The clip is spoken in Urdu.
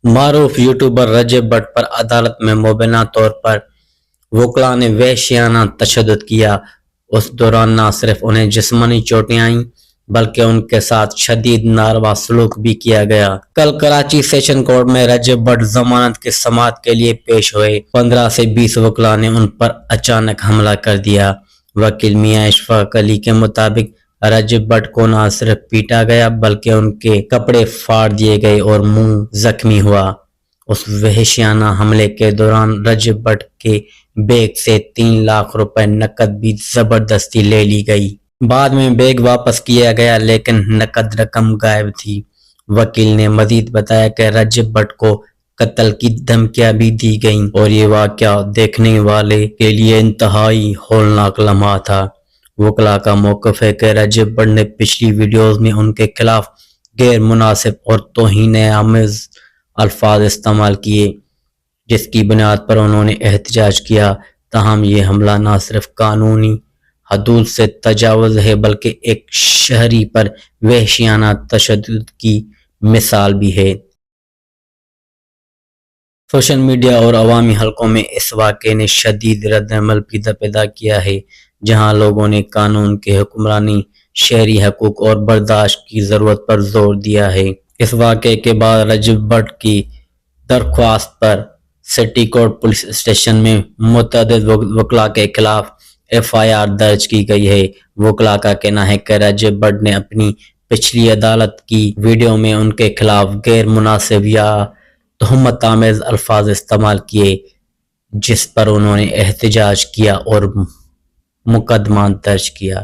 معروف یوٹیوبر رجب بٹ پر عدالت میں مبینہ طور پر وکلاء نے وحشیانہ تشدد کیا۔ اس دوران نہ صرف انہیں جسمانی چوٹیں آئیں بلکہ ان کے ساتھ شدید ناروا سلوک بھی کیا گیا۔ کل کراچی سیشن کورٹ میں رجب بٹ ضمانت کی سماعت کے لیے پیش ہوئے۔ 15 سے 20 وکلاء نے ان پر اچانک حملہ کر دیا۔ وکیل میاں اشفاق علی کے مطابق رجب بٹ کو نہ صرف پیٹا گیا بلکہ ان کے کپڑے پھاڑ دیے گئے اور منہ زخمی ہوا۔ اس وحشیانہ حملے کے دوران رجب بٹ کے بیگ سے 3 لاکھ روپے نقد بھی زبردستی لے لی گئی۔ بعد میں بیگ واپس کیا گیا لیکن نقد رقم غائب تھی۔ وکیل نے مزید بتایا کہ رجب بٹ کو قتل کی دھمکیاں بھی دی گئیں اور یہ واقعہ دیکھنے والے کے لیے انتہائی ہولناک لمحہ تھا۔ وکلاء کا موقف ہے کہ رجب بٹ نے پچھلی ویڈیوز میں ان کے خلاف غیر مناسب اور توہین آمیز الفاظ استعمال کیے جس کی بنیاد پر انہوں نے احتجاج کیا۔ تاہم یہ حملہ نہ صرف قانونی حدود سے تجاوز ہے بلکہ ایک شہری پر وحشیانہ تشدد کی مثال بھی ہے۔ سوشل میڈیا اور عوامی حلقوں میں اس واقعے نے شدید رد عمل پیدا کیا ہے، جہاں لوگوں نے قانون کی حکمرانی، شہری حقوق اور برداشت کی ضرورت پر زور دیا ہے۔ اس واقعے کے بعد رجب بٹ کی درخواست پر سٹی کورٹ پولیس اسٹیشن میں متعدد وکلاء کے خلاف FIR درج کی گئی ہے۔ وکلاء کا کہنا ہے کہ رجب بٹ نے اپنی پچھلی عدالت کی ویڈیو میں ان کے خلاف غیر مناسب یا تہمت آمیز الفاظ استعمال کیے جس پر انہوں نے احتجاج کیا اور مقدمہ درج کیا۔